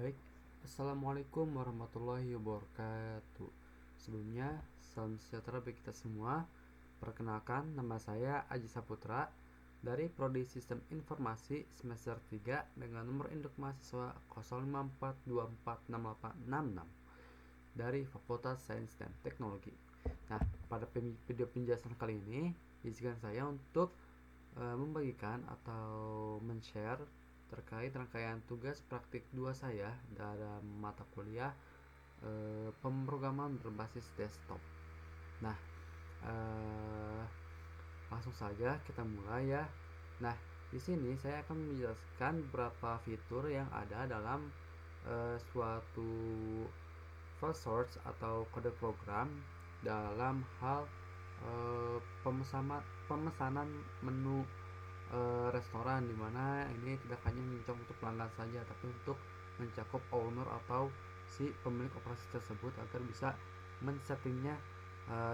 Baik, Assalamualaikum warahmatullahi wabarakatuh. Sebelumnya, salam sejahtera bagi kita semua. Perkenalkan, nama saya Aji Saputra dari Prodi Sistem Informasi semester 3 dengan nomor induk mahasiswa 0542468866 dari Fakultas Sains dan Teknologi. Nah, pada video penjelasan kali ini, izinkan saya untuk membagikan atau men-share terkait rangkaian tugas praktik 2 saya dalam mata kuliah pemrograman berbasis desktop. Nah, eh, langsung saja kita mulai ya. Nah, di sini saya akan menjelaskan beberapa fitur yang ada dalam suatu file source atau kode program dalam hal pemesanan menu restoran, dimana ini tidak hanya mencakup untuk pelanggan saja tapi untuk mencakup owner atau si pemilik operasi tersebut agar bisa men-settingnya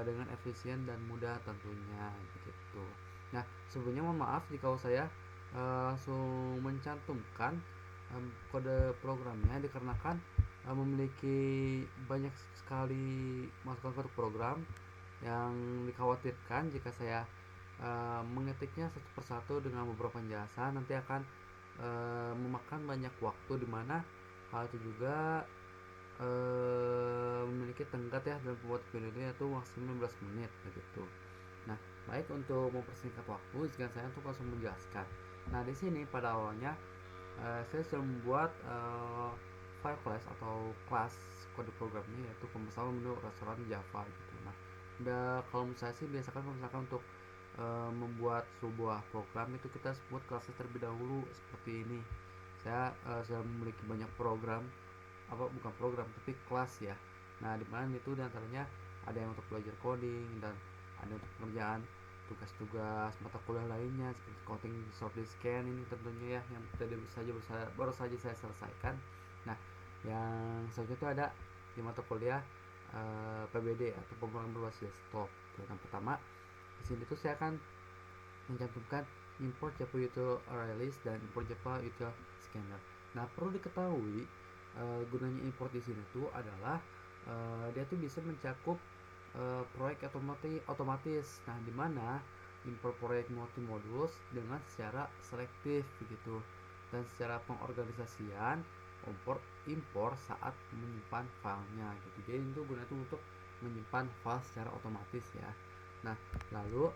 dengan efisien dan mudah tentunya begitu. Nah, sebelumnya mohon maaf jika saya langsung mencantumkan kode programnya dikarenakan memiliki banyak sekali masukan kode program yang dikhawatirkan jika saya mengetiknya satu persatu dengan beberapa penjelasan nanti akan memakan banyak waktu, dimana hal itu juga memiliki tenggat ya dalam pembuat video ini, yaitu maksimal 15 menit begitu. Nah, baik, untuk mempersingkat waktu izinkan saya untuk langsung menjelaskan. Nah, di sini pada awalnya saya sudah membuat file class atau kelas kode programnya, yaitu pemesanan menu restoran Java gitu. Nah, kalau misalnya sih biasakan misalkan untuk membuat sebuah program itu kita buat kelasnya terlebih dahulu seperti ini. Saya sudah memiliki banyak program, apa bukan program tapi kelas ya. Nah, dimana itu diantaranya ada yang untuk belajar coding dan ada untuk pekerjaan tugas-tugas mata kuliah lainnya seperti coding short scan ini tentunya ya, yang baru saja saya selesaikan. Nah, yang selanjutnya itu ada di mata kuliah PBD atau pemrograman berbasis desktop. Yang pertama di sini tuh saya akan mencantumkan import Java util array list dan import Java util scanner. Nah, perlu diketahui gunanya import di sini tuh adalah dia tuh bisa mencakup proyek otomatis. Nah, di mana import proyek multimodus dengan secara selektif begitu, dan secara pengorganisasian impor saat menyimpan filenya gitu. Jadi itu gunanya untuk menyimpan file secara otomatis ya. Nah, lalu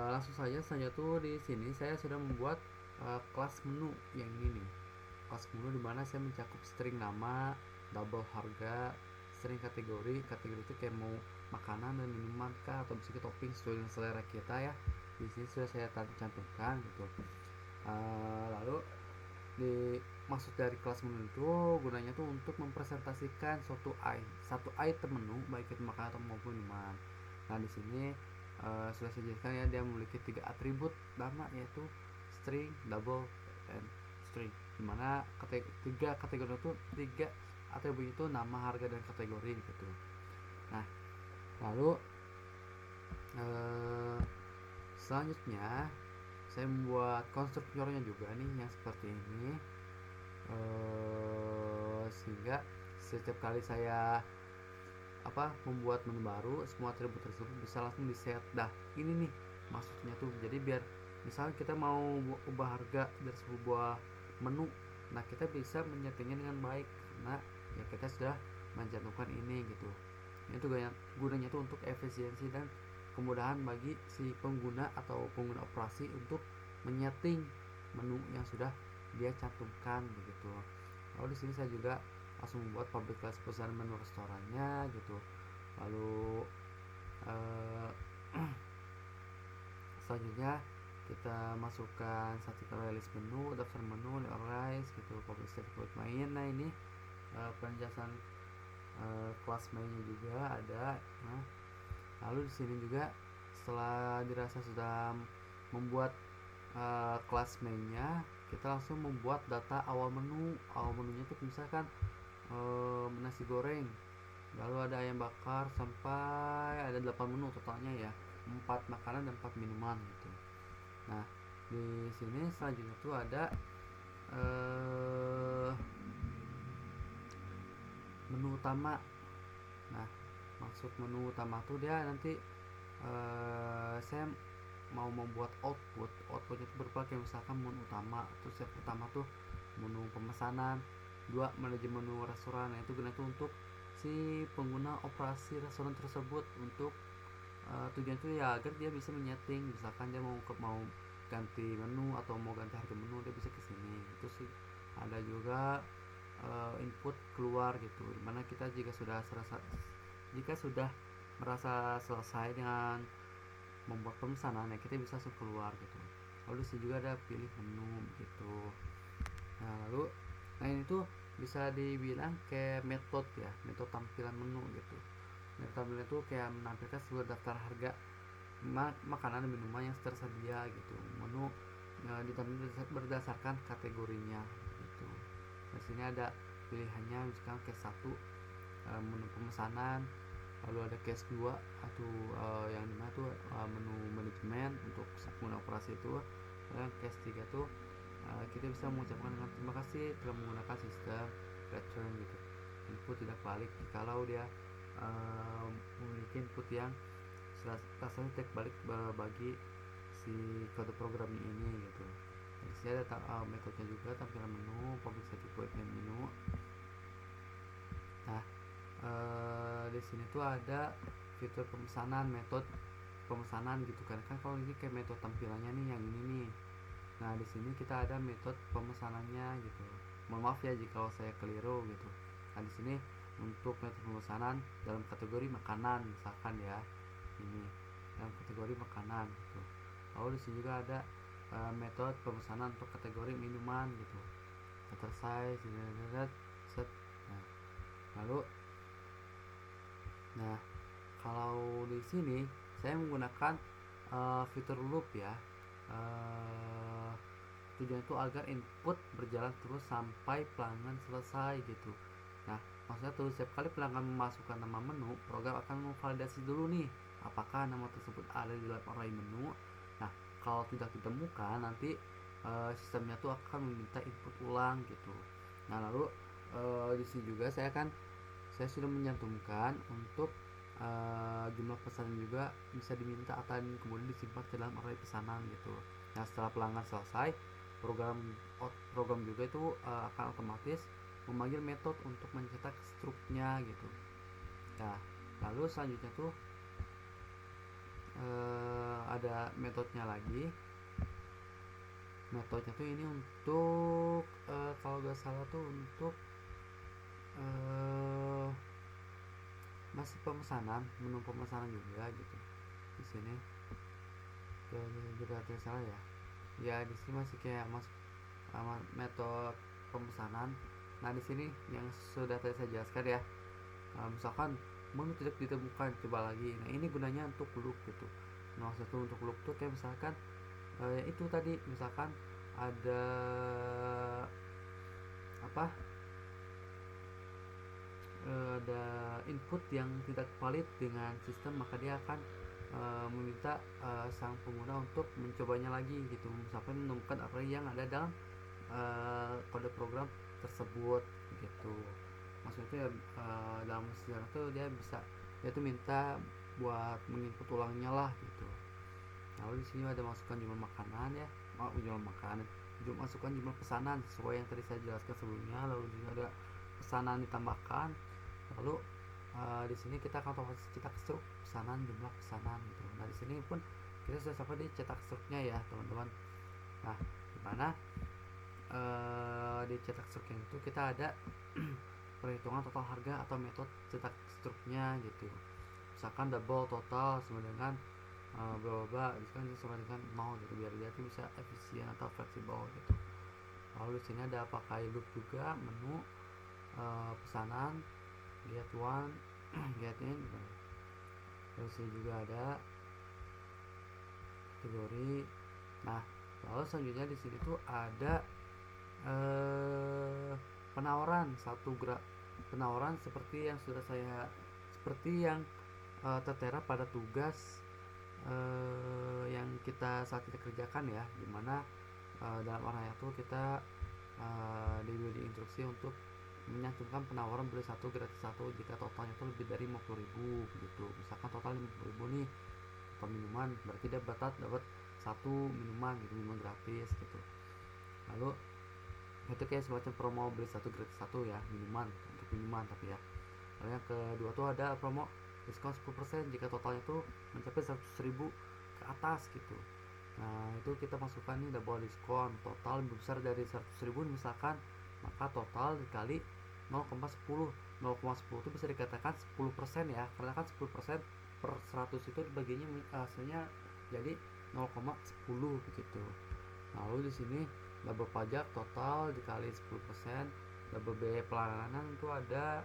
langsung saja tuh di sini saya sudah membuat kelas menu yang ini nih. Kelas menu dimana saya mencakup string nama, double harga, string kategori. Kategori itu kayak mau makanan dan minuman kah atau bisa topping sesuai dengan selera kita ya. Di sini sudah saya cantumkan gitu. Lalu di maksud dari kelas menu itu gunanya tuh untuk mempresentasikan satu item menu baik itu makanan atau maupun minuman. Nah, di sini sudah saya jelaskan ya, dia memiliki 3 atribut nama, yaitu string, double, and string, dimana tiga kategori itu, 3 atribut itu nama, harga, dan kategori gitu. Nah, lalu selanjutnya saya membuat konstruktornya juga nih yang seperti ini, sehingga setiap kali saya membuat menu baru, semua atribut tersebut bisa langsung di set. Dah, ini nih maksudnya tuh, jadi biar misalnya kita mau ubah harga dari sebuah menu, nah kita bisa menyetingnya dengan baik karena ya kita sudah mencantumkan ini gitu. Ini tuh gunanya tuh untuk efisiensi dan kemudahan bagi si pengguna atau pengguna operasi untuk menyeting menu yang sudah dia cantumkan begitu. Lalu di sini saya juga langsung membuat public class perusahaan menu restorannya gitu. Lalu eh, selanjutnya kita masukkan static array list menu, daftar menu, arrays gitu, public static main. Nah, ini penjelasan kelas mainnya juga ada. Nah, lalu di sini juga setelah dirasa sudah membuat kelas mainnya, kita langsung membuat data awal menu. Awal menunya itu misalkan nasi goreng, lalu ada ayam bakar, sampai ada 8 menu totalnya ya, 4 makanan dan 4 minuman gitu. Nah, di sini selanjutnya tuh ada menu utama. Nah, maksud menu utama tuh dia nanti saya mau membuat outputnya itu berupa kayak misalkan menu utama. Terus yang pertama tuh menu pemesanan, dua manajemen menu restoran. Nah, itu guna tuh untuk si pengguna operasi restoran tersebut untuk tujuan itu ya agar dia bisa menyeting, misalkan dia mau ganti menu atau mau ganti harga menu, dia bisa ke sini. Itu sih ada juga input keluar gitu, dimana kita jika sudah merasa selesai dengan membuat pemesanan ya kita bisa langsung keluar gitu. Lalu di sini juga ada pilih menu gitu. Nah ini tuh bisa dibilang kayak metode tampilan menu gitu. Metode tampilan itu kayak menampilkan sebuah daftar harga makanan dan minuman yang tersedia gitu. Menu ditampilkan berdasarkan kategorinya gitu. Di sini ada pilihannya, misalkan case 1 menu pemesanan, lalu ada case 2 atau yang dimana tuh menu manajemen untuk pengguna operasi itu. Dan case 3 tuh kita bisa mengucapkan dengan terima kasih telah menggunakan sistem return gitu, input tidak balik kalau dia memiliki input yang rasanya tidak balik bagi si kode programnya ini gitu. Di sini ada metodenya juga, tampilan menu, public static void main menu. Nah, di sini tuh ada fitur pemesanan, metode pemesanan gitu kan. Kalau ini kayak metode tampilannya nih yang ini nih. Nah, di sini kita ada metode pemesanannya gitu. Mohon maaf ya jika saya keliru gitu. Nah, di sini untuk metode pemesanan dalam kategori makanan misalkan ya. Ini dalam kategori makanan gitu. Lalu di sini juga ada metode pemesanan untuk kategori minuman gitu. Letter size, set. Nah, kalau di sini saya menggunakan fitur loop ya. Tujuan itu agar input berjalan terus sampai pelanggan selesai gitu. Nah, maksudnya tuh setiap kali pelanggan memasukkan nama menu, program akan memvalidasi dulu nih apakah nama tersebut ada di dalam array menu. Nah, kalau tidak ditemukan nanti sistemnya tuh akan meminta input ulang gitu. Nah, lalu di sini juga saya sudah menyantumkan untuk jumlah pesanan juga bisa diminta atau kemudian disimpan ke dalam array pesanan gitu. Nah, setelah pelanggan selesai, program juga itu akan otomatis memanggil metode untuk mencetak struknya gitu. Nah, lalu selanjutnya tuh ada metodenya lagi. Metodenya tuh ini untuk kalau gak salah tuh untuk masih pemesanan, menu pemesanan juga gitu. Di sini juga tidak salah ya. Ya di sini masih kayak metode pemesanan. Nah di sini yang sudah tadi saya jelaskan ya. Misalkan menu tidak ditemukan, coba lagi. Nah ini gunanya untuk loop gitu. Nah maksudnya untuk loop tuh kayak misalkan itu tadi misalkan ada apa ada input yang tidak valid dengan sistem, maka dia akan meminta sang pengguna untuk mencobanya lagi gitu, misalkan menemukan array yang ada dalam kode program tersebut gitu. Maksudnya dalam sejarah tuh dia tuh minta buat menginput ulangnya lah gitu. Lalu di sini ada masukkan jumlah makanan ya, masukkan jumlah pesanan sesuai yang tadi saya jelaskan sebelumnya. Lalu juga ada pesanan ditambahkan. Lalu di sini kita akan otomatis cetak struk pesanan, jumlah pesanan gitu. Nah di sini pun kita sudah sampai di cetak struknya ya teman-teman. Nah dimana di cetak struknya itu kita ada perhitungan total harga atau metode cetak struknya gitu. Misalkan double total sama dengan berapa, misalkan sama dengan 0 gitu, biar dia tuh bisa efisien atau fleksibel gitu. Lalu di sini ada pakai loop juga, menu pesanan, get one, get in gitu. Terus juga ada kategori. Nah lalu selanjutnya di sini tuh ada penawaran penawaran seperti yang tertera pada tugas yang kita saat kita kerjakan ya, dimana dalam arah itu kita diberi instruksi untuk menyantumkan penawaran beli satu gratis satu jika totalnya itu lebih dari 50.000 gitu. Misalkan total 50.000 nih atau minuman, berarti dia dapat satu minuman gitu, minuman gratis gitu. Lalu itu kayak semacam promo beli satu gratis satu ya, minuman, untuk minuman tapi ya. Lalu yang kedua tuh ada promo diskon 10% jika totalnya tuh mencapai 100.000 ke atas gitu. Nah itu kita masukkan nih double diskon total lebih besar dari 100.000 misalkan, maka total dikali 0,10. 0,10 itu bisa dikatakan 10% ya, karena kan 10% per 100 itu dibaginya hasilnya jadi 0,10 begitu. Lalu di sini double pajak total dikali 10%, double biaya pelayanan itu ada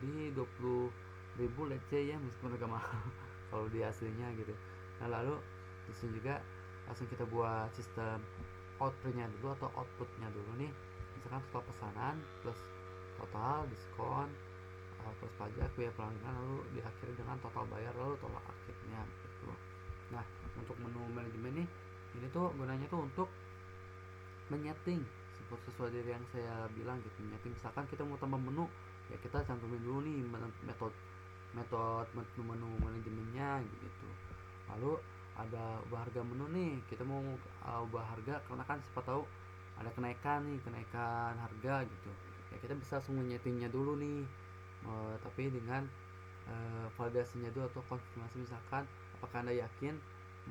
di 20.000 let's say ya, meskipun agak mahal kalau di aslinya gitu. Nah lalu di sini juga langsung kita buat sistem outputnya dulu atau outputnya dulu nih, misalkan total pesanan plus total diskon plus pajak biaya pelanggan, lalu diakhiri dengan total bayar lalu tolak akhirnya gitu. Nah untuk menu manajemen nih, ini tuh gunanya tuh untuk menyeting sesuai dari yang saya bilang gitu. Menyeting misalkan kita mau tambah menu ya kita cantumin dulu nih metode menu manajemennya gitu. Lalu ada ubah harga menu nih, kita mau ubah harga karena kan siapa tahu ada kenaikan harga gitu ya, kita bisa langsung menyetingnya dulu nih. Tapi dengan validasinya dulu atau konfirmasi, misalkan apakah anda yakin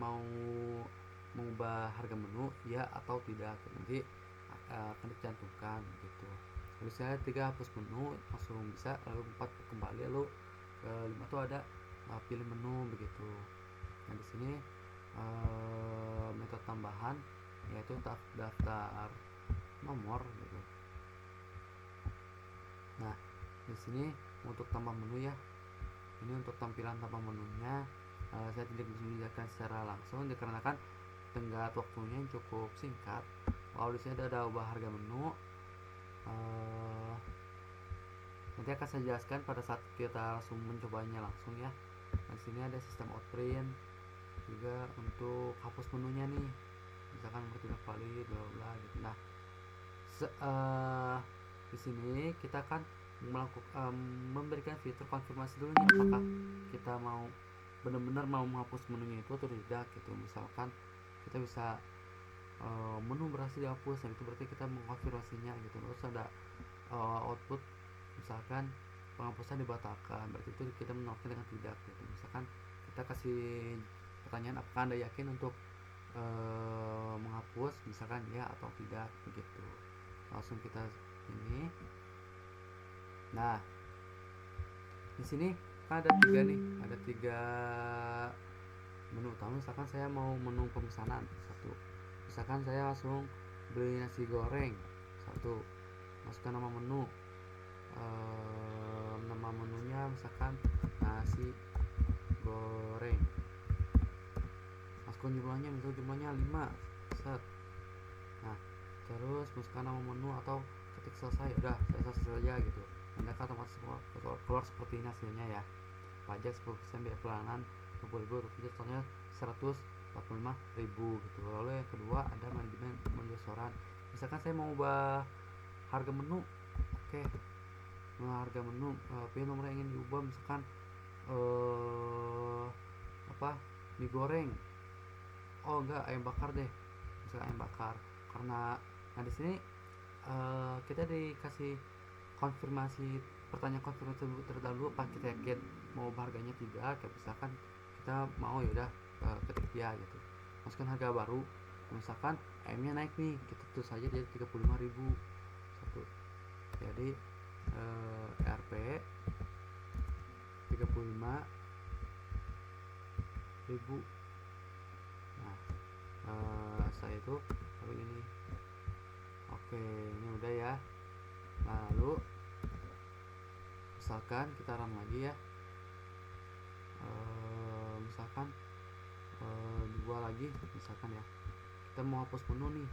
mau mengubah harga menu ya atau tidak, nanti akan dicantumkan gitu. Lalu saya 3 hapus menu langsung bisa, lalu 4 kembali, lalu 5 tuh ada pilih menu begitu. Nah di sini metode tambahan yaitu daftar nomor gitu. Nah di sini untuk tambah menu ya, ini untuk tampilan tambah menunya saya tidak bisa menjelaskan secara langsung dikarenakan tenggat waktunya yang cukup singkat. Kalau di sini ada ubah harga menu, nanti akan saya jelaskan pada saat kita langsung mencobanya langsung ya. Di sini ada sistem outprint juga untuk hapus menunya nih, misalkan tidak valid bla bla gitu. Nah di sini kita akan memberikan fitur konfirmasi dulu nih, apakah kita mau benar-benar mau menghapus menunya itu atau tidak gitu. Misalkan kita bisa menu berhasil dihapus, dan itu berarti kita mengkonfirmasinya gitu. Terus ada output misalkan penghapusan dibatalkan, berarti itu kita menolaknya dengan tidak gitu. Misalkan kita kasih pertanyaan apakah anda yakin untuk menghapus, misalkan ya atau tidak begitu. Langsung kita ini. Nah di sini kan ada 3 nih, ada 3 menu utama. Misalkan saya mau menu pemesanan satu, misalkan saya langsung beli nasi goreng satu, masukkan nama menu, nama menunya misalkan nasi goreng, masukkan jumlahnya, misalnya jumlahnya 5 set. Nah terus masukkan nama menu atau ketik selesai, udah saya selesai saja gitu. Anda kan otomatis keluar seperti ini hasilnya ya. Pajak 10% biaya pelayanan 20.000, totalnya 145.000 gitu. Lalu yang kedua ada manajemen restoran, misalkan saya mau ubah harga menu. Oke, harga menu pilih nomor yang ingin diubah, misalkan mie goreng, oh enggak, ayam bakar deh, misalkan ayam bakar. Karena di sini kita dikasih konfirmasi, pertanyaan konfirmasi terdahulu apa kita yakin mau harganya tidak, kayak misalkan kita mau ya udah ketik ya gitu, masukkan harga baru, misalkan ayamnya naik nih, kita tulis saja jadi 35.000 satu, jadi RP 35.000. Nah saya itu lalu ini, oke ini udah ya. Lalu misalkan kita run lagi ya, misalkan 2 lagi misalkan ya, kita mau hapus menu nih.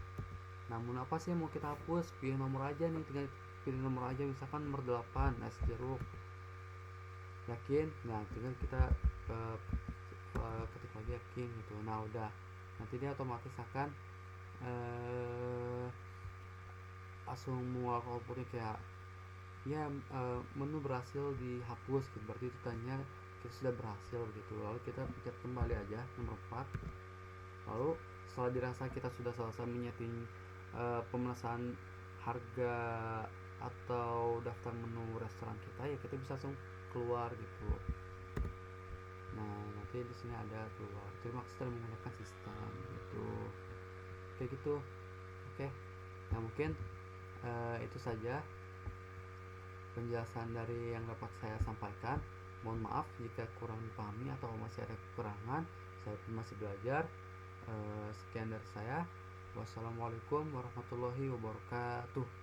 Namun apa sih yang mau kita hapus, pilih nomor aja nih, tinggal pilih nomor aja, misalkan nomor 8 es jeruk, yakin. Nah tinggal kita ketik lagi yakin gitu. Nah udah, nanti dia otomatis akan langsung mual outputnya kayak ya menu berhasil dihapus gitu, berarti itu tanya kita sudah berhasil gitu. Lalu kita pencet kembali aja nomor 4. Lalu setelah dirasa kita sudah selesai menyeting pemesanan harga atau daftar menu restoran kita, ya kita bisa langsung keluar gitu. Nah, nanti di sini ada keluar. Terima kasih telah menggunakan sistem gitu. Kayak gitu. Oke. Nah, mungkin itu saja penjelasan dari yang dapat saya sampaikan. Mohon maaf jika kurang dipahami atau masih ada kekurangan. Saya masih belajar. Sekian dari saya. Wassalamualaikum warahmatullahi wabarakatuh.